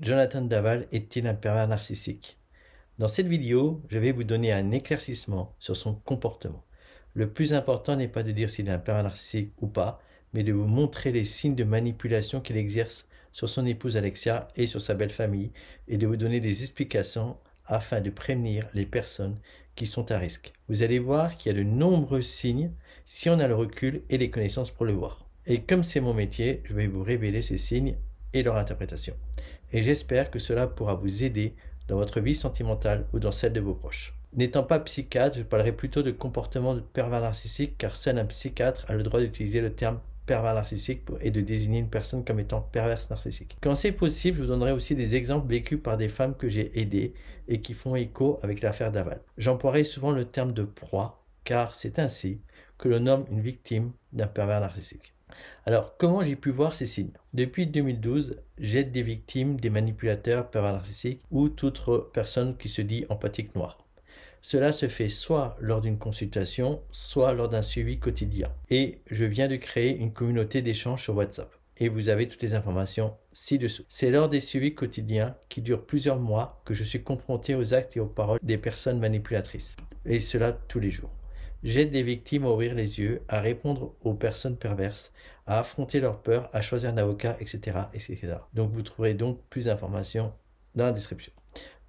Jonathan Daval est-il un pervers narcissique? Dans cette vidéo, je vais vous donner un éclaircissement sur son comportement. Le plus important n'est pas de dire s'il est un pervers narcissique ou pas, mais de vous montrer les signes de manipulation qu'il exerce sur son épouse Alexia et sur sa belle famille, et de vous donner des explications afin de prévenir les personnes qui sont à risque. Vous allez voir qu'il y a de nombreux signes si on a le recul et les connaissances pour le voir. Et comme c'est mon métier, je vais vous révéler ces signes et leur interprétation. Et j'espère que cela pourra vous aider dans votre vie sentimentale ou dans celle de vos proches. N'étant pas psychiatre, je parlerai plutôt de comportement de pervers narcissique, car seul un psychiatre a le droit d'utiliser le terme pervers narcissique et de désigner une personne comme étant perverse narcissique. Quand c'est possible, je vous donnerai aussi des exemples vécus par des femmes que j'ai aidées et qui font écho avec l'affaire Daval. J'emploierai souvent le terme de proie, car c'est ainsi que l'on nomme une victime d'un pervers narcissique. Alors, comment j'ai pu voir ces signes? Depuis 2012, j'aide des victimes, des manipulateurs pervers narcissiques ou toute personne qui se dit empathique noire. Ci se fait soit lors d'une consultation, soit lors d'un suivi quotidien. Et je viens de créer une communauté d'échange sur WhatsApp. Et vous avez toutes les informations ci-dessous. C'est lors des suivis quotidiens qui durent plusieurs mois que je suis confronté aux actes et aux paroles des personnes manipulatrices. Et cela tous les jours. J'aide les victimes à ouvrir les yeux, à répondre aux personnes perverses, à affronter leurs peurs, à choisir un avocat, etc., etc. Donc vous trouverez donc plus d'informations dans la description.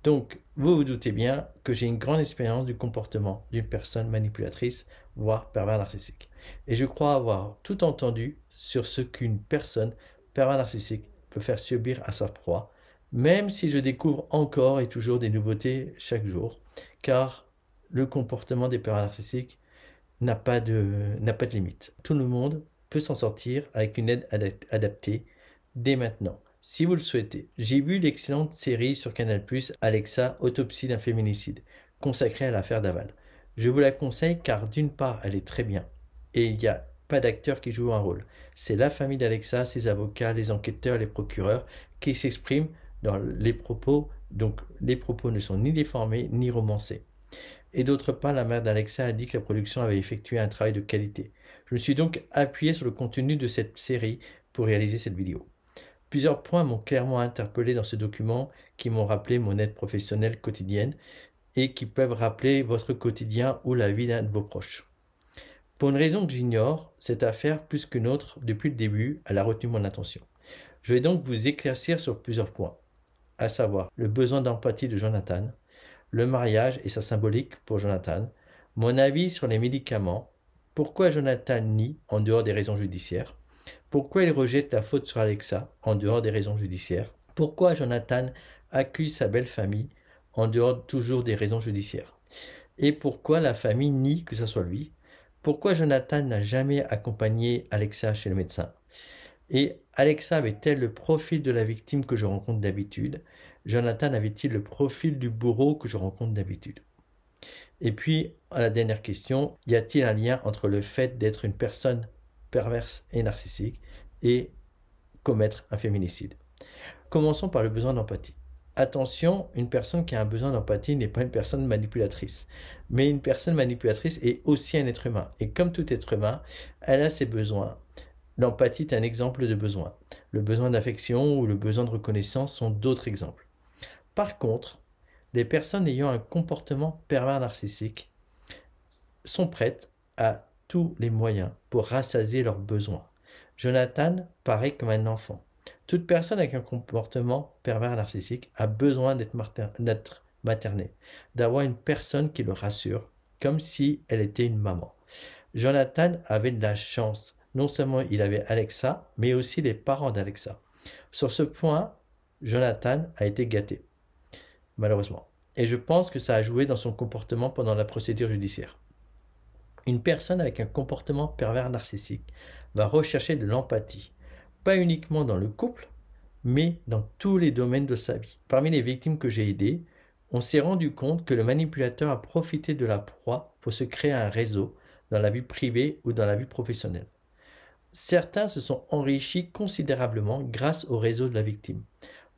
Donc, vous vous doutez bien que j'ai une grande expérience du comportement d'une personne manipulatrice, voire pervers narcissique. Et je crois avoir tout entendu sur ce qu'une personne pervers narcissique peut faire subir à sa proie, même si je découvre encore et toujours des nouveautés chaque jour, car le comportement des pervers narcissiques n'a pas de limite. Tout le monde peut s'en sortir avec une aide adaptée dès maintenant. Si vous le souhaitez, j'ai vu l'excellente série sur Canal+, Alexa, autopsie d'un féminicide, consacrée à l'affaire Daval. Je vous la conseille car d'une part, elle est très bien, et il n'y a pas d'acteur qui joue un rôle. C'est la famille d'Alexa, ses avocats, les enquêteurs, les procureurs qui s'expriment dans les propos, donc les propos ne sont ni déformés ni romancés. Et d'autre part, la mère d'Alexa a dit que la production avait effectué un travail de qualité. Je me suis donc appuyé sur le contenu de cette série pour réaliser cette vidéo. Plusieurs points m'ont clairement interpellé dans ce document qui m'ont rappelé mon aide professionnelle quotidienne et qui peuvent rappeler votre quotidien ou la vie d'un de vos proches. Pour une raison que j'ignore, cette affaire, plus qu'une autre, depuis le début, elle a retenu mon attention. Je vais donc vous éclaircir sur plusieurs points, à savoir le besoin d'empathie de Jonathan, le mariage et sa symbolique pour Jonathan, mon avis sur les médicaments, pourquoi Jonathan nie en dehors des raisons judiciaires, pourquoi il rejette la faute sur Alexa en dehors des raisons judiciaires, pourquoi Jonathan accuse sa belle famille en dehors toujours des raisons judiciaires, et pourquoi la famille nie que ce soit lui, pourquoi Jonathan n'a jamais accompagné Alexa chez le médecin, et Alexa avait-elle le profil de la victime que je rencontre d'habitude, Jonathan avait-il le profil du bourreau que je rencontre d'habitude? Et puis, à la dernière question, y a-t-il un lien entre le fait d'être une personne perverse et narcissique et commettre un féminicide? Commençons par le besoin d'empathie. Attention, une personne qui a un besoin d'empathie n'est pas une personne manipulatrice. Mais une personne manipulatrice est aussi un être humain. Et comme tout être humain, elle a ses besoins. L'empathie est un exemple de besoin. Le besoin d'affection ou le besoin de reconnaissance sont d'autres exemples. Par contre, les personnes ayant un comportement pervers narcissique sont prêtes à tous les moyens pour rassasier leurs besoins. Jonathan paraît comme un enfant. Toute personne avec un comportement pervers narcissique a besoin d'être maternée, d'avoir une personne qui le rassure, comme si elle était une maman. Jonathan avait de la chance. Non seulement il avait Alexa, mais aussi les parents d'Alexa. Sur ce point, Jonathan a été gâté, malheureusement. Et je pense que ça a joué dans son comportement pendant la procédure judiciaire. Une personne avec un comportement pervers narcissique va rechercher de l'empathie, pas uniquement dans le couple, mais dans tous les domaines de sa vie. Parmi les victimes que j'ai aidées, on s'est rendu compte que le manipulateur a profité de la proie pour se créer un réseau dans la vie privée ou dans la vie professionnelle. Certains se sont enrichis considérablement grâce au réseau de la victime.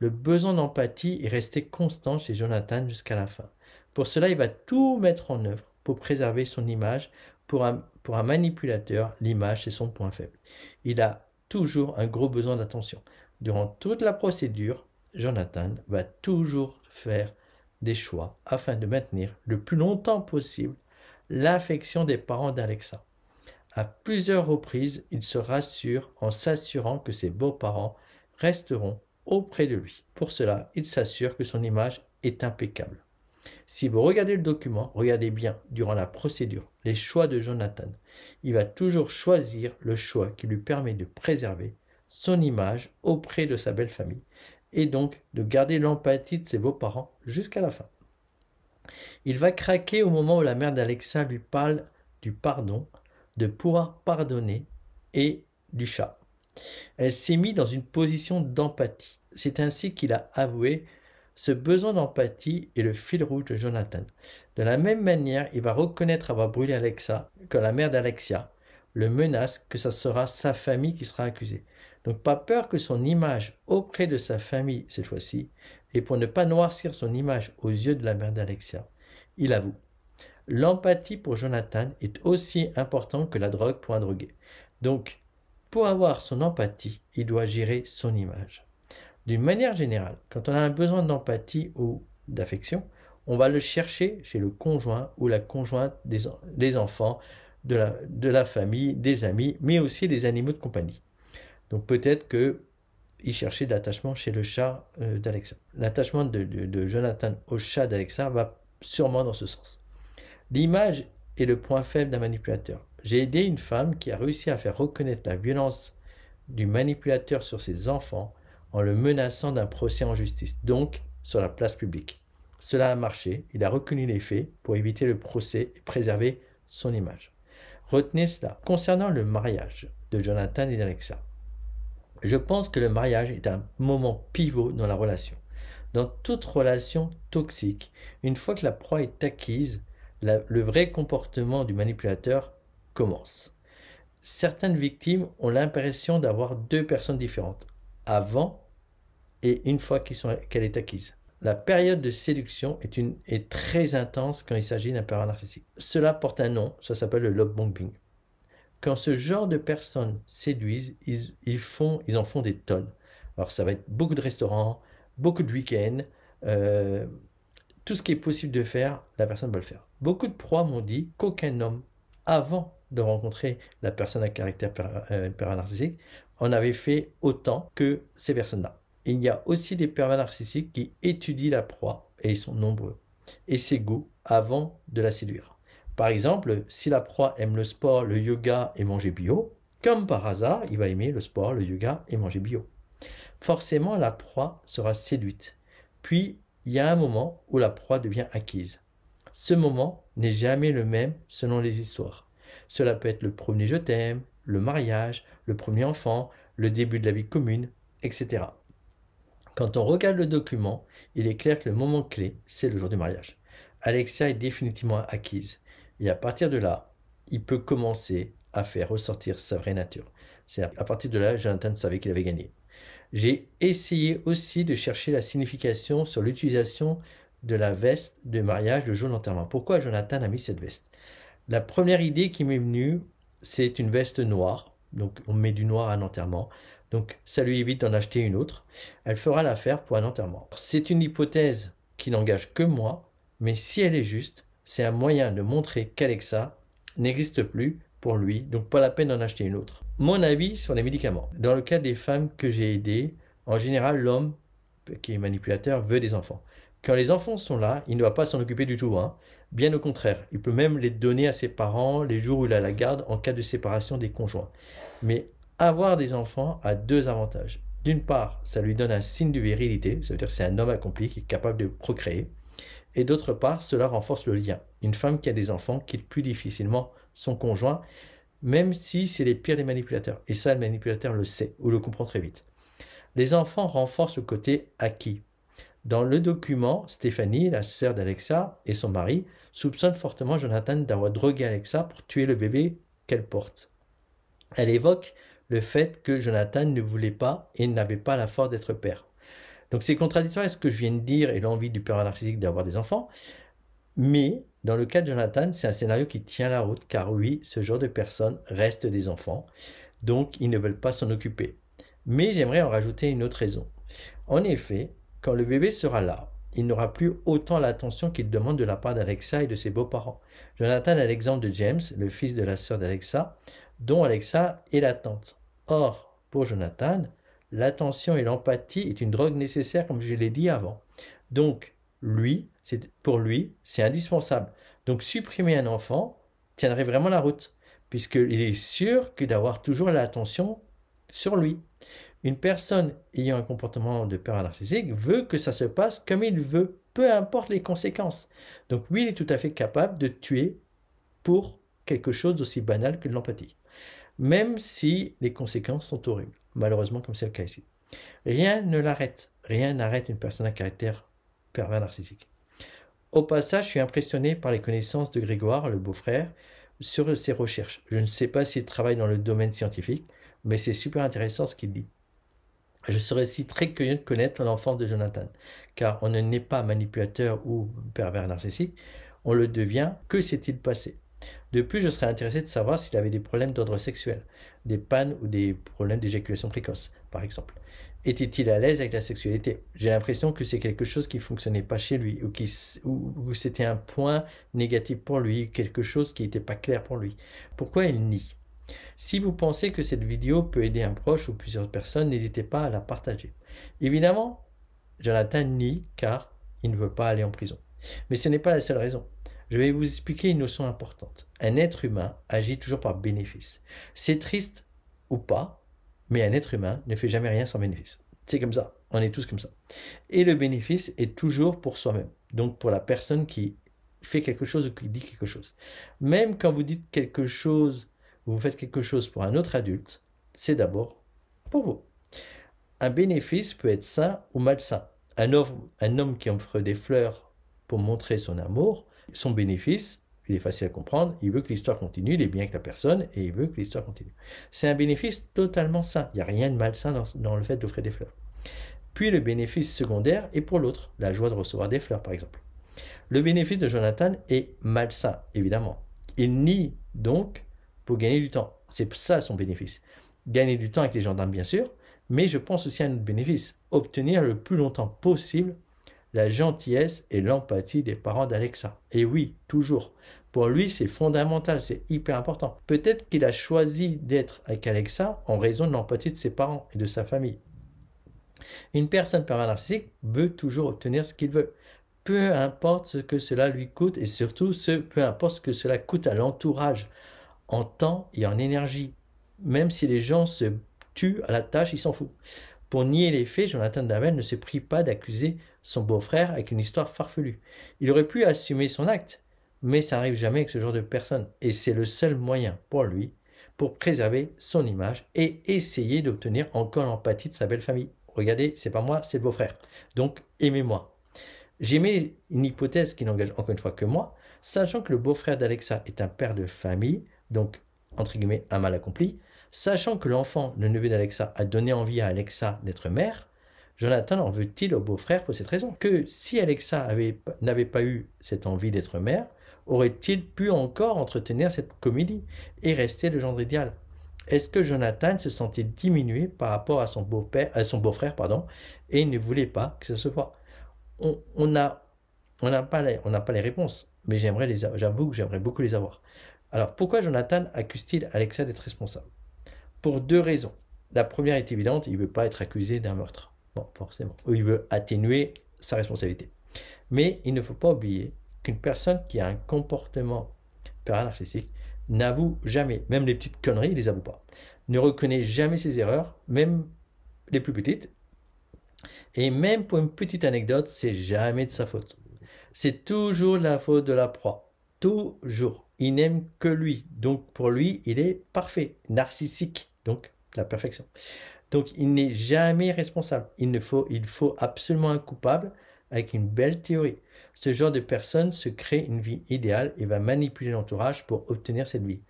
Le besoin d'empathie est resté constant chez Jonathan jusqu'à la fin. Pour cela, il va tout mettre en œuvre pour préserver son image. Pour un manipulateur, l'image, c'est son point faible. Il a toujours un gros besoin d'attention. Durant toute la procédure, Jonathan va toujours faire des choix afin de maintenir le plus longtemps possible l'affection des parents d'Alexa. À plusieurs reprises, il se rassure en s'assurant que ses beaux-parents resteront auprès de lui. Pour cela, il s'assure que son image est impeccable. Si vous regardez le document, regardez bien durant la procédure les choix de Jonathan. Il va toujours choisir le choix qui lui permet de préserver son image auprès de sa belle famille et donc de garder l'empathie de ses beaux-parents jusqu'à la fin. Il va craquer au moment où la mère d'Alexa lui parle du pardon, de pouvoir pardonner et du chat. Elle s'est mise dans une position d'empathie. C'est ainsi qu'il a avoué ce besoin d'empathie est le fil rouge de Jonathan. De la même manière, il va reconnaître avoir brûlé Alexa, que la mère d'Alexia le menace que ce sera sa famille qui sera accusée. Donc pas peur que son image auprès de sa famille, cette fois-ci, et pour ne pas noircir son image aux yeux de la mère d'Alexia, il avoue. L'empathie pour Jonathan est aussi importante que la drogue pour un drogué. Donc, pour avoir son empathie, il doit gérer son image. D'une manière générale, quand on a un besoin d'empathie ou d'affection, on va le chercher chez le conjoint ou la conjointe des enfants, de la famille, des amis, mais aussi des animaux de compagnie. Donc peut-être qu'il cherchait de l'attachement chez le chat d'Alexa. L'attachement de Jonathan au chat d'Alexa va sûrement dans ce sens. L'image est le point faible d'un manipulateur. J'ai aidé une femme qui a réussi à faire reconnaître la violence du manipulateur sur ses enfants en le menaçant d'un procès en justice, donc sur la place publique. Cela a marché, il a reconnu les faits pour éviter le procès et préserver son image. Retenez cela. Concernant le mariage de Jonathan et d'Alexa, je pense que le mariage est un moment pivot dans la relation. Dans toute relation toxique, une fois que la proie est acquise, le vrai comportement du manipulateur commence. Certaines victimes ont l'impression d'avoir deux personnes différentes, avant et une fois qu'elle est acquise. La période de séduction est très intense quand il s'agit d'un pervers narcissique. Cela porte un nom, ça s'appelle le love bombing. Quand ce genre de personnes séduisent, ils en font des tonnes. Alors ça va être beaucoup de restaurants, beaucoup de week-ends, tout ce qui est possible de faire, la personne va le faire. Beaucoup de proies m'ont dit qu'aucun homme, avant de rencontrer la personne à caractère pervers narcissique, en avait fait autant que ces personnes-là. Il y a aussi des pervers narcissiques qui étudient la proie, et ils sont nombreux, et ses goûts avant de la séduire. Par exemple, si la proie aime le sport, le yoga et manger bio, comme par hasard, il va aimer le sport, le yoga et manger bio. Forcément, la proie sera séduite. Puis, il y a un moment où la proie devient acquise. Ce moment n'est jamais le même selon les histoires. Cela peut être le premier je t'aime, le mariage, le premier enfant, le début de la vie commune, etc. Quand on regarde le document, il est clair que le moment clé, c'est le jour du mariage. Alexia est définitivement acquise. Et à partir de là, il peut commencer à faire ressortir sa vraie nature. C'est à partir de là, Jonathan savait qu'il avait gagné. J'ai essayé aussi de chercher la signification sur l'utilisation de la veste de mariage le jour de l'enterrement. Pourquoi Jonathan a mis cette veste? La première idée qui m'est venue, c'est une veste noire. Donc on met du noir à un enterrement. Donc ça lui évite d'en acheter une autre. Elle fera l'affaire pour un enterrement. C'est une hypothèse qui n'engage que moi, mais si elle est juste, c'est un moyen de montrer qu'Alexa n'existe plus pour lui, donc pas la peine d'en acheter une autre. Mon avis sur les médicaments. Dans le cas des femmes que j'ai aidées, en général, l'homme qui est manipulateur veut des enfants. Quand les enfants sont là, il ne va pas s'en occuper du tout. Bien au contraire, il peut même les donner à ses parents les jours où il a la garde en cas de séparation des conjoints. Mais avoir des enfants a deux avantages. D'une part, ça lui donne un signe de virilité, ça veut dire que c'est un homme accompli qui est capable de procréer. Et d'autre part, cela renforce le lien. Une femme qui a des enfants quitte plus difficilement son conjoint, même si c'est les pires des manipulateurs. Et ça, le manipulateur le sait ou le comprend très vite. Les enfants renforcent le côté acquis. Dans le document, Stéphanie, la sœur d'Alexa, et son mari soupçonnent fortement Jonathan d'avoir drogué Alexa pour tuer le bébé qu'elle porte. Elle évoque le fait que Jonathan ne voulait pas et n'avait pas la force d'être père. Donc c'est contradictoire avec ce que je viens de dire et l'envie du pervers narcissique d'avoir des enfants. Mais dans le cas de Jonathan, c'est un scénario qui tient la route car oui, ce genre de personnes restent des enfants. Donc ils ne veulent pas s'en occuper. Mais j'aimerais en rajouter une autre raison. En effet, Quand le bébé sera là, il n'aura plus autant l'attention qu'il demande de la part d'Alexa et de ses beaux-parents. Jonathan a l'exemple de James, le fils de la sœur d'Alexa, dont Alexa est la tante. Or, pour Jonathan, l'attention et l'empathie est une drogue nécessaire, comme je l'ai dit avant. Donc, pour lui, c'est indispensable. Donc, supprimer un enfant tiendrait vraiment la route, puisqu'il est sûr que d'avoir toujours l'attention sur lui. Une personne ayant un comportement de pervers narcissique veut que ça se passe comme il veut, peu importe les conséquences. Donc oui, il est tout à fait capable de tuer pour quelque chose d'aussi banal que de l'empathie, même si les conséquences sont horribles, malheureusement comme c'est le cas ici. Rien ne l'arrête, rien n'arrête une personne à caractère pervers narcissique. Au passage, je suis impressionné par les connaissances de Grégoire, le beau-frère, sur ses recherches. Je ne sais pas s'il travaille dans le domaine scientifique, mais c'est super intéressant ce qu'il dit. Je serais aussi très curieux de connaître l'enfance de Jonathan, car on ne naît pas manipulateur ou pervers narcissique, on le devient. Que s'est-il passé? De plus, je serais intéressé de savoir s'il avait des problèmes d'ordre sexuel, des pannes ou des problèmes d'éjaculation précoce, par exemple. Était-il à l'aise avec la sexualité? J'ai l'impression que c'est quelque chose qui ne fonctionnait pas chez lui, ou c'était un point négatif pour lui, quelque chose qui n'était pas clair pour lui. Pourquoi il nie? Si vous pensez que cette vidéo peut aider un proche ou plusieurs personnes, n'hésitez pas à la partager. Évidemment, Jonathan nie car il ne veut pas aller en prison. Mais ce n'est pas la seule raison. Je vais vous expliquer une notion importante. Un être humain agit toujours par bénéfice. C'est triste ou pas, mais un être humain ne fait jamais rien sans bénéfice. C'est comme ça, on est tous comme ça. Et le bénéfice est toujours pour soi-même, donc pour la personne qui fait quelque chose ou qui dit quelque chose. Même quand vous dites quelque chose, vous faites quelque chose pour un autre adulte, c'est d'abord pour vous. Un bénéfice peut être sain ou malsain. Un homme qui offre des fleurs pour montrer son amour, son bénéfice, il est facile à comprendre, il veut que l'histoire continue, il est bien avec la personne et il veut que l'histoire continue. C'est un bénéfice totalement sain, il n'y a rien de malsain dans le fait d'offrir des fleurs. Puis le bénéfice secondaire est pour l'autre, la joie de recevoir des fleurs par exemple. Le bénéfice de Jonathan est malsain, évidemment. Il nie donc pour gagner du temps. C'est ça son bénéfice. Gagner du temps avec les gendarmes bien sûr, mais je pense aussi à un autre bénéfice, obtenir le plus longtemps possible la gentillesse et l'empathie des parents d'Alexa. Et oui, toujours. Pour lui, c'est fondamental, c'est hyper important. Peut-être qu'il a choisi d'être avec Alexa en raison de l'empathie de ses parents et de sa famille. Une personne pervers narcissique veut toujours obtenir ce qu'il veut. Peu importe ce que cela lui coûte et surtout peu importe ce que cela coûte à l'entourage, en temps et en énergie. Même si les gens se tuent à la tâche, il s'en fout. Pour nier les faits, Jonathan Daven ne se prive pas d'accuser son beau-frère avec une histoire farfelue. Il aurait pu assumer son acte, mais ça n'arrive jamais avec ce genre de personne. Et c'est le seul moyen pour lui, pour préserver son image et essayer d'obtenir encore l'empathie de sa belle famille. Regardez, c'est pas moi, c'est le beau-frère. Donc, aimez-moi. J'émets une hypothèse qui n'engage encore une fois que moi, sachant que le beau-frère d'Alexa est un père de famille, donc, entre guillemets, un mal accompli, sachant que l'enfant, le neveu d'Alexa, a donné envie à Alexa d'être mère, Jonathan en veut-il au beau-frère pour cette raison? Que si Alexa n'avait pas eu cette envie d'être mère, aurait-il pu encore entretenir cette comédie et rester le gendre idéal? Est-ce que Jonathan se sentait diminué par rapport à son beau-frère, et ne voulait pas que ça se voie? On n'a pas les réponses, mais j'avoue que j'aimerais beaucoup les avoir. Alors, pourquoi Jonathan accuse-t-il Alexa d'être responsable? Pour deux raisons. La première est évidente, il ne veut pas être accusé d'un meurtre. Bon, forcément. Ou il veut atténuer sa responsabilité. Mais il ne faut pas oublier qu'une personne qui a un comportement pervers narcissique n'avoue jamais, même les petites conneries, il ne les avoue pas. Ne reconnaît jamais ses erreurs, même les plus petites. Et même pour une petite anecdote, c'est jamais de sa faute. C'est toujours la faute de la proie. Toujours. Il n'aime que lui. Donc pour lui, il est parfait, narcissique. Donc la perfection. Donc il n'est jamais responsable. Il faut absolument un coupable avec une belle théorie. Ce genre de personne se crée une vie idéale et va manipuler l'entourage pour obtenir cette vie.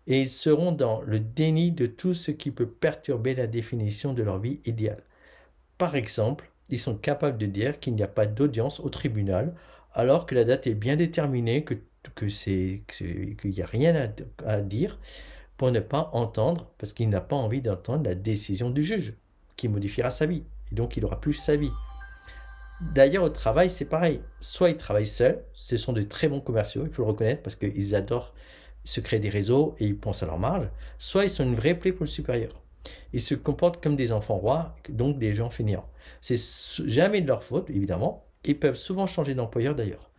Et ils seront dans le déni de tout ce qui peut perturber la définition de leur vie idéale. Par exemple, ils sont capables de dire qu'il n'y a pas d'audience au tribunal alors que la date est bien déterminée, qu'il n'y a rien à dire, pour ne pas entendre, parce qu'il n'a pas envie d'entendre la décision du juge, qui modifiera sa vie. Et donc, il aura plus sa vie. D'ailleurs, au travail, c'est pareil. Soit ils travaillent seuls, ce sont de très bons commerciaux, il faut le reconnaître, parce qu'ils adorent se créer des réseaux et ils pensent à leur marge. Soit ils sont une vraie plaie pour le supérieur. Ils se comportent comme des enfants rois, donc des gens fainéants. C'est jamais de leur faute, évidemment. Ils peuvent souvent changer d'employeur d'ailleurs.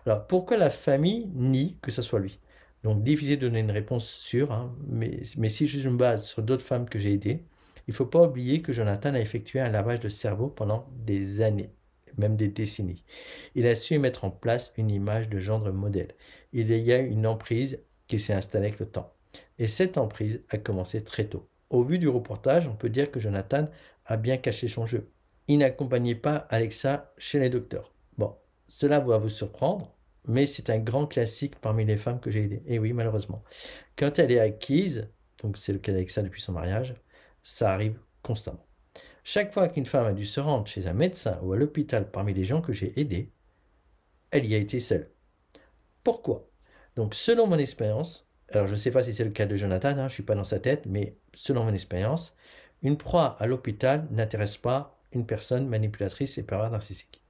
Alors, pourquoi la famille nie que ce soit lui? Donc, difficile de donner une réponse sûre, hein, mais si je me base sur d'autres femmes que j'ai aidées, il ne faut pas oublier que Jonathan a effectué un lavage de cerveau pendant des années, même des décennies. Il a su mettre en place une image de gendre modèle. Il y a une emprise qui s'est installée avec le temps. Et cette emprise a commencé très tôt. Au vu du reportage, on peut dire que Jonathan a bien caché son jeu. Il n'accompagnait pas Alexa chez les docteurs. Bon, cela va vous surprendre, mais c'est un grand classique parmi les femmes que j'ai aidées. Et oui, malheureusement. Quand elle est acquise, donc c'est le cas d'Alexa depuis son mariage, ça arrive constamment. Chaque fois qu'une femme a dû se rendre chez un médecin ou à l'hôpital parmi les gens que j'ai aidés, elle y a été seule. Pourquoi? Donc, selon mon expérience, alors je ne sais pas si c'est le cas de Jonathan, je ne suis pas dans sa tête, mais selon mon expérience, une proie à l'hôpital n'intéresse pas une personne manipulatrice et pervers narcissique,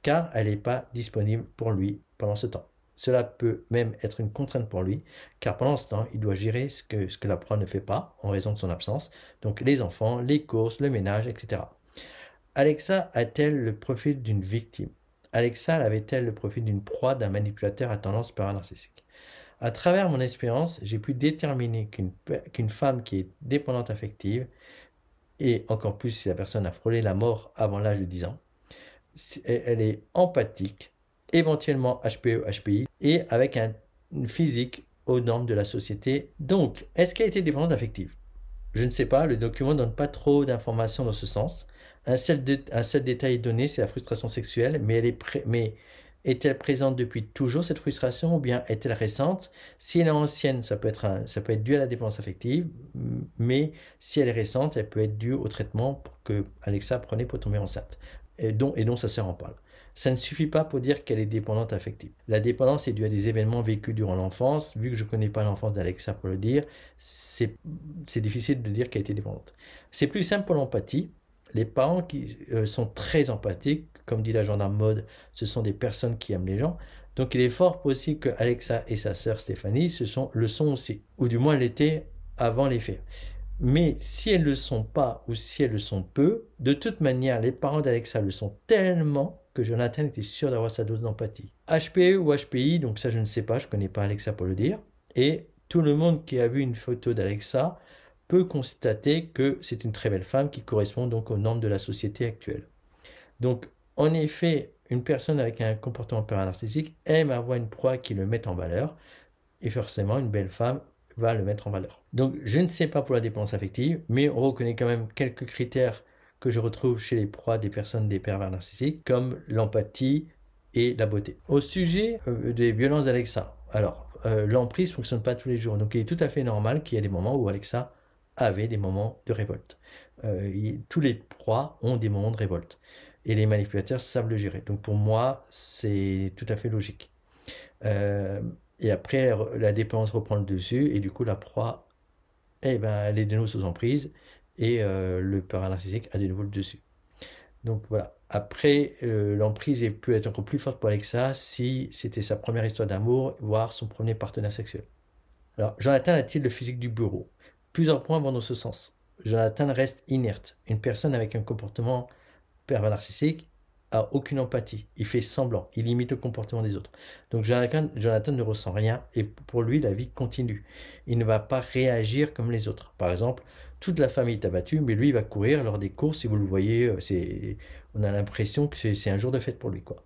car elle n'est pas disponible pour lui pendant ce temps. Cela peut même être une contrainte pour lui, car pendant ce temps, il doit gérer ce que la proie ne fait pas en raison de son absence, donc les enfants, les courses, le ménage, etc. Alexa a-t-elle le profil d'une victime? Alexa avait-elle le profil d'une proie d'un manipulateur à tendance pervers narcissique? À travers mon expérience, j'ai pu déterminer qu'une femme qui est dépendante affective, et encore plus si la personne a frôlé la mort avant l'âge de 10 ans, elle est empathique, éventuellement HPE, HPI, et avec une physique aux normes de la société. Donc, est-ce qu'elle était dépendante affective? Je ne sais pas, le document ne donne pas trop d'informations dans ce sens. Un seul détail est donné, c'est la frustration sexuelle, mais est-elle présente depuis toujours cette frustration ou bien est-elle récente? Si elle est ancienne, ça peut être dû à la dépendance affective, mais si elle est récente, elle peut être due au traitement que Alexa prenait pour tomber enceinte et dont sa sœur en parle. Ça ne suffit pas pour dire qu'elle est dépendante affective. La dépendance est due à des événements vécus durant l'enfance. Vu que je ne connais pas l'enfance d'Alexa pour le dire, c'est difficile de dire qu'elle était dépendante. C'est plus simple pour l'empathie. Les parents qui sont très empathiques, comme dit la gendarme mode, ce sont des personnes qui aiment les gens. Donc il est fort possible que Alexa et sa sœur Stéphanie le sont aussi, ou du moins l'étaient avant les faits. Mais si elles ne le sont pas ou si elles le sont peu, de toute manière, les parents d'Alexa le sont tellement que Jonathan était sûr d'avoir sa dose d'empathie. HPE ou HPI, donc ça je ne sais pas, je ne connais pas Alexa pour le dire. Et tout le monde qui a vu une photo d'Alexa peut constater que c'est une très belle femme qui correspond donc aux normes de la société actuelle. Donc, en effet, une personne avec un comportement pervers narcissique aime avoir une proie qui le mette en valeur, et forcément, une belle femme va le mettre en valeur. Donc, je ne sais pas pour la dépendance affective, mais on reconnaît quand même quelques critères que je retrouve chez les proies des personnes des pervers narcissiques, comme l'empathie et la beauté. Au sujet des violences d'Alexa, alors, l'emprise ne fonctionne pas tous les jours, donc il est tout à fait normal qu'il y ait des moments où Alexa avait des moments de révolte. Tous les proies ont des moments de révolte. Et les manipulateurs savent le gérer. Donc pour moi, c'est tout à fait logique. Et après, la dépendance reprend le dessus, et du coup, la proie, elle est de nouveau sous emprise, et le pervers narcissique a de nouveau le dessus. Donc voilà. Après, l'emprise peut être encore plus forte pour Alexa si c'était sa première histoire d'amour, voire son premier partenaire sexuel. Alors, Jonathan a-t-il le physique du bureau? Plusieurs points vont dans ce sens. Jonathan reste inerte. Une personne avec un comportement pervers narcissique a aucune empathie. Il fait semblant. Il imite le comportement des autres. Donc Jonathan ne ressent rien et pour lui, la vie continue. Il ne va pas réagir comme les autres. Par exemple, toute la famille est abattue, mais lui, il va courir lors des courses. Si vous le voyez, on a l'impression que c'est un jour de fête pour lui, quoi.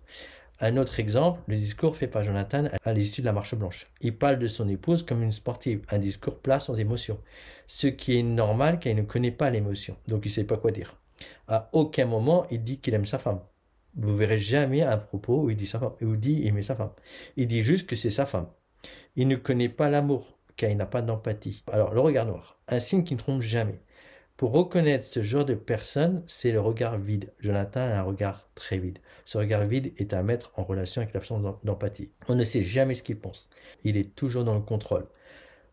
Un autre exemple, le discours fait par Jonathan à l'issue de la marche blanche. Il parle de son épouse comme une sportive, un discours plat sans émotion. Ce qui est normal car il ne connaît pas l'émotion, donc il ne sait pas quoi dire. À aucun moment il dit qu'il aime sa femme. Vous verrez jamais un propos où il dit sa femme, où il dit aimer sa femme. Il dit juste que c'est sa femme. Il ne connaît pas l'amour car il n'a pas d'empathie. Alors le regard noir, un signe qui ne trompe jamais. Pour reconnaître ce genre de personne, c'est le regard vide. Jonathan a un regard très vide. Ce regard vide est à mettre en relation avec l'absence d'empathie. On ne sait jamais ce qu'il pense. Il est toujours dans le contrôle.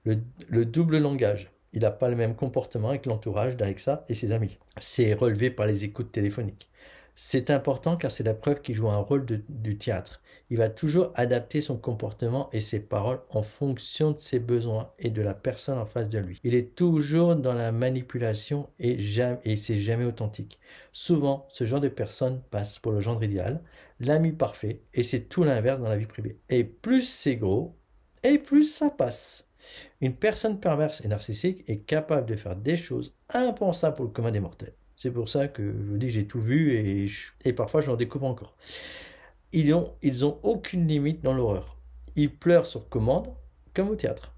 Le double langage. Il n'a pas le même comportement avec l'entourage d'Alexa et ses amis. C'est relevé par les écoutes téléphoniques. C'est important car c'est la preuve qu'il joue un rôle du théâtre. Il va toujours adapter son comportement et ses paroles en fonction de ses besoins et de la personne en face de lui. Il est toujours dans la manipulation et c'est jamais authentique. Souvent, ce genre de personne passe pour le gendre idéal, l'ami parfait, et c'est tout l'inverse dans la vie privée. Et plus c'est gros, et plus ça passe. Une personne perverse et narcissique est capable de faire des choses impensables pour le commun des mortels. C'est pour ça que je vous dis que j'ai tout vu et parfois j'en découvre encore. Ils ont aucune limite dans l'horreur. Ils pleurent sur commande, comme au théâtre.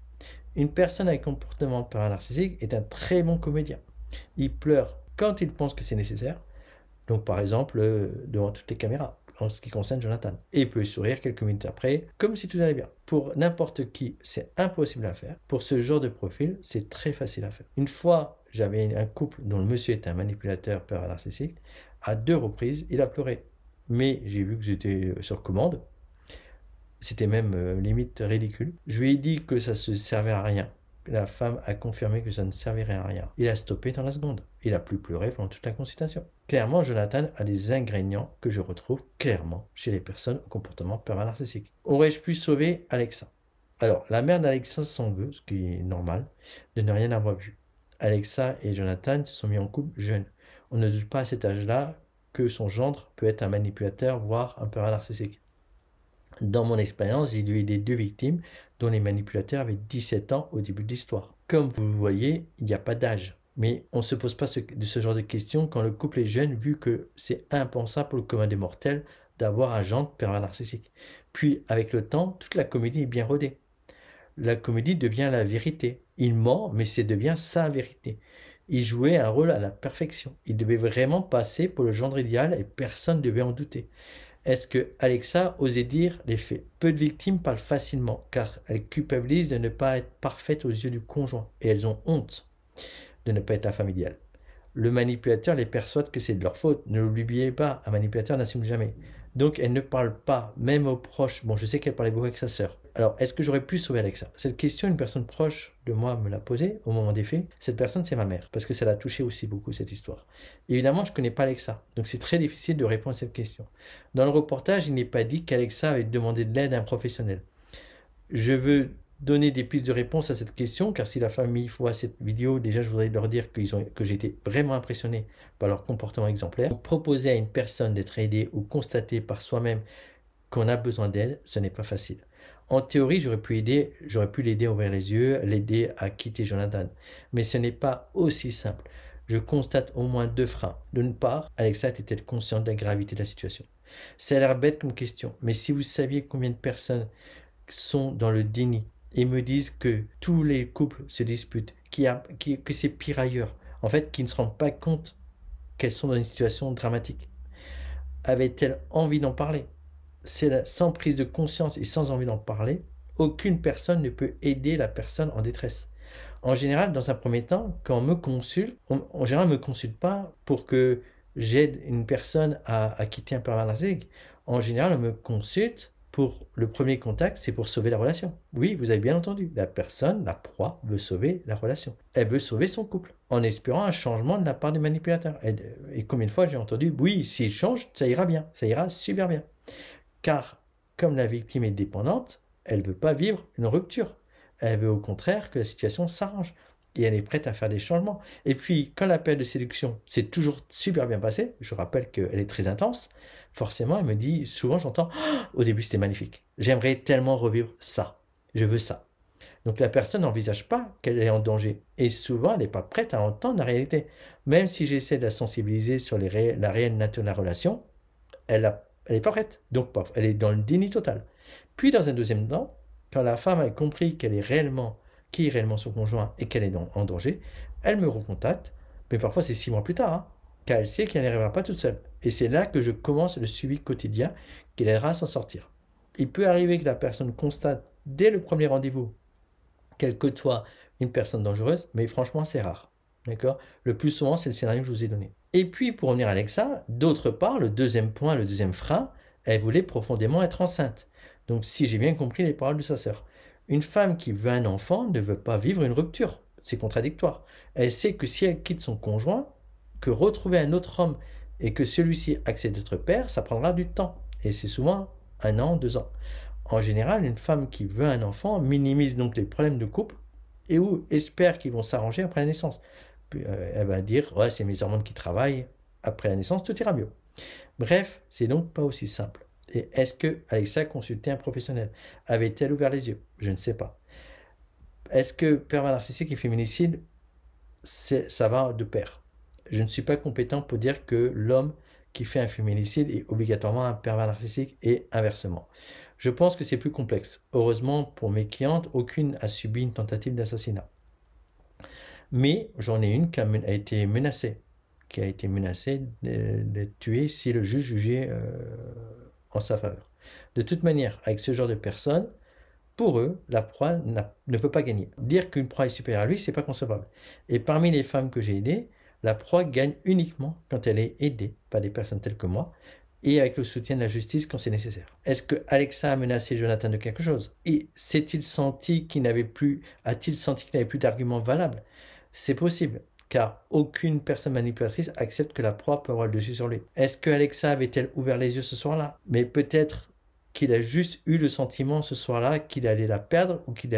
Une personne avec comportement pervers narcissique est un très bon comédien. Il pleure quand il pense que c'est nécessaire. Donc par exemple, devant toutes les caméras, en ce qui concerne Jonathan. Et il peut sourire quelques minutes après, comme si tout allait bien. Pour n'importe qui, c'est impossible à faire. Pour ce genre de profil, c'est très facile à faire. Une fois, j'avais un couple dont le monsieur était un manipulateur pervers narcissique. À 2 reprises, il a pleuré. Mais j'ai vu que j'étais sur commande. C'était même limite ridicule. Je lui ai dit que ça ne servait à rien. La femme a confirmé que ça ne servirait à rien. Il a stoppé dans la seconde. Il a plus pleuré pendant toute la consultation. Clairement, Jonathan a des ingrédients que je retrouve clairement chez les personnes au comportement pervers narcissique. Aurais-je pu sauver Alexa? Alors, la mère d'Alexa s'en veut, ce qui est normal, de ne rien avoir vu. Alexa et Jonathan se sont mis en couple jeunes. On ne doute pas à cet âge-là que son gendre peut être un manipulateur, voire un pervers narcissique. Dans mon expérience, j'ai dû aider 2 victimes dont les manipulateurs avaient 17 ans au début de l'histoire. Comme vous le voyez, il n'y a pas d'âge. Mais on ne se pose pas de ce genre de questions quand le couple est jeune, vu que c'est impensable pour le commun des mortels d'avoir un gendre pervers narcissique. Puis, avec le temps, toute la comédie est bien rodée. La comédie devient la vérité. Il ment, mais c'est devient sa vérité. Il jouait un rôle à la perfection. Il devait vraiment passer pour le gendre idéal et personne ne devait en douter. Est-ce que Alexa osait dire les faits? Peu de victimes parlent facilement, car elles culpabilisent de ne pas être parfaites aux yeux du conjoint, et elles ont honte de ne pas être la femme idéale. Le manipulateur les persuade que c'est de leur faute. Ne l'oubliez pas, un manipulateur n'assume jamais. Donc elle ne parle pas, même aux proches. Bon, je sais qu'elle parlait beaucoup avec sa sœur. Alors, est-ce que j'aurais pu sauver Alexa? Cette question, une personne proche de moi me l'a posée au moment des faits. Cette personne, c'est ma mère, parce que ça l'a touché aussi beaucoup, cette histoire. Évidemment, je ne connais pas Alexa, donc c'est très difficile de répondre à cette question. Dans le reportage, il n'est pas dit qu'Alexa avait demandé de l'aide à un professionnel. Je veux donner des pistes de réponse à cette question, car si la famille voit cette vidéo, déjà je voudrais leur dire que j'ai été vraiment impressionné par leur comportement exemplaire. Donc, proposer à une personne d'être aidée ou constater par soi-même qu'on a besoin d'aide, ce n'est pas facile. En théorie, j'aurais pu l'aider à ouvrir les yeux, l'aider à quitter Jonathan. Mais ce n'est pas aussi simple. Je constate au moins 2 freins. D'une part, Alexa était consciente de la gravité de la situation. Ça a l'air bête comme question, mais si vous saviez combien de personnes sont dans le déni et me disent que tous les couples se disputent, que c'est pire ailleurs, en fait, qui ne se rendent pas compte qu'elles sont dans une situation dramatique. Avait-elle envie d'en parler? Sans prise de conscience et sans envie d'en parler, aucune personne ne peut aider la personne en détresse. En général, dans un premier temps, quand on me consulte, en général, on ne me consulte pas pour que j'aide une personne à quitter un pervers narcissique. En général, on me consulte pour le premier contact, c'est pour sauver la relation. Oui, vous avez bien entendu, la personne, la proie, veut sauver la relation. Elle veut sauver son couple, en espérant un changement de la part des manipulateurs. Et combien de fois j'ai entendu, oui, s'il change, ça ira bien, ça ira super bien. Car, comme la victime est dépendante, elle ne veut pas vivre une rupture. Elle veut au contraire que la situation s'arrange. Et elle est prête à faire des changements. Et puis, quand la période de séduction s'est toujours super bien passée, je rappelle qu'elle est très intense, forcément, elle me dit, souvent j'entends, au début c'était magnifique. J'aimerais tellement revivre ça. Je veux ça. Donc la personne n'envisage pas qu'elle est en danger. Et souvent, elle n'est pas prête à entendre la réalité. Même si j'essaie de la sensibiliser sur la réelle nature de la relation, elle n'est pas prête. Donc, elle est dans le déni total. Puis, dans un deuxième temps, quand la femme a compris qui est réellement son conjoint et qu'elle est en danger, elle me recontacte, mais parfois c'est 6 mois plus tard, car elle sait qu'elle n'y arrivera pas toute seule. Et c'est là que je commence le suivi quotidien qui l'aidera à s'en sortir. Il peut arriver que la personne constate dès le premier rendez-vous qu'elle côtoie une personne dangereuse, mais franchement c'est rare. D'accord? Le plus souvent, c'est le scénario que je vous ai donné. Et puis, pour revenir à Alexa, d'autre part, le deuxième point, le deuxième frein, elle voulait profondément être enceinte. Donc, si j'ai bien compris les paroles de sa sœur. Une femme qui veut un enfant ne veut pas vivre une rupture. C'est contradictoire. Elle sait que si elle quitte son conjoint, que retrouver un autre homme et que celui-ci accepte d'être père, ça prendra du temps. Et c'est souvent 1 an, 2 ans. En général, une femme qui veut un enfant minimise donc les problèmes de couple et ou espère qu'ils vont s'arranger après la naissance. Puis, elle va dire, ouais, c'est mes hormones qui travaillent, après la naissance, tout ira mieux. Bref, c'est donc pas aussi simple. Et est-ce que Alexa a consulté un professionnel? Avait-elle ouvert les yeux? Je ne sais pas. Est-ce que pervers narcissique et féminicide, ça va de pair? Je ne suis pas compétent pour dire que l'homme qui fait un féminicide est obligatoirement un pervers narcissique et inversement. Je pense que c'est plus complexe. Heureusement pour mes clientes, aucune a subi une tentative d'assassinat. Mais j'en ai une qui a été menacée, d'être tuée si le juge jugeait en sa faveur. De toute manière, avec ce genre de personnes, pour eux, la proie ne peut pas gagner. Dire qu'une proie est supérieure à lui, c'est pas concevable. Et parmi les femmes que j'ai aidées, la proie gagne uniquement quand elle est aidée par des personnes telles que moi et avec le soutien de la justice quand c'est nécessaire. Est-ce que Alexa a menacé Jonathan de quelque chose? Et a-t-il senti qu'il n'avait plus d'arguments valables? C'est possible, car aucune personne manipulatrice accepte que la proie peut avoir le dessus sur lui. Est-ce que Alexa avait-elle ouvert les yeux ce soir-là? Mais peut-être qu'il a juste eu le sentiment ce soir-là qu'il allait la perdre ou qu'il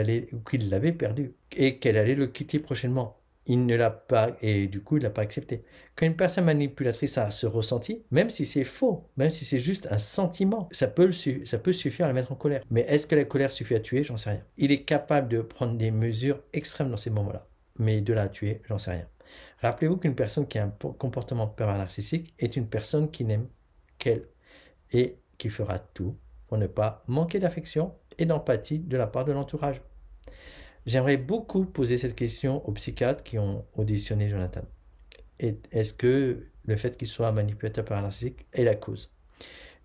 l'avait perdue et qu'elle allait le quitter prochainement. Il ne l'a pas, et du coup, il l'a pas accepté. Quand une personne manipulatrice a ce ressenti, même si c'est faux, même si c'est juste un sentiment, ça peut suffire à la mettre en colère. Mais est-ce que la colère suffit à tuer? J'en sais rien. Il est capable de prendre des mesures extrêmes dans ces moments-là. Mais de la tuer, j'en sais rien. Rappelez-vous qu'une personne qui a un comportement pervers narcissique est une personne qui n'aime qu'elle et qui fera tout pour ne pas manquer d'affection et d'empathie de la part de l'entourage. J'aimerais beaucoup poser cette question aux psychiatres qui ont auditionné Jonathan. Est-ce que le fait qu'il soit manipulateur pervers narcissique est la cause?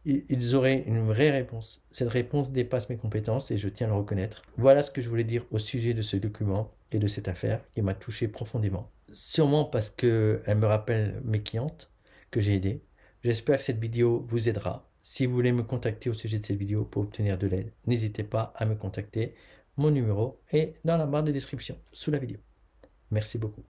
Ils auraient une vraie réponse. Cette réponse dépasse mes compétences et je tiens à le reconnaître. Voilà ce que je voulais dire au sujet de ce document et de cette affaire qui m'a touché profondément. Sûrement parce qu'elle me rappelle mes clientes que j'ai aidées. J'espère que cette vidéo vous aidera. Si vous voulez me contacter au sujet de cette vidéo pour obtenir de l'aide, n'hésitez pas à me contacter. Mon numéro est dans la barre de description sous la vidéo. Merci beaucoup.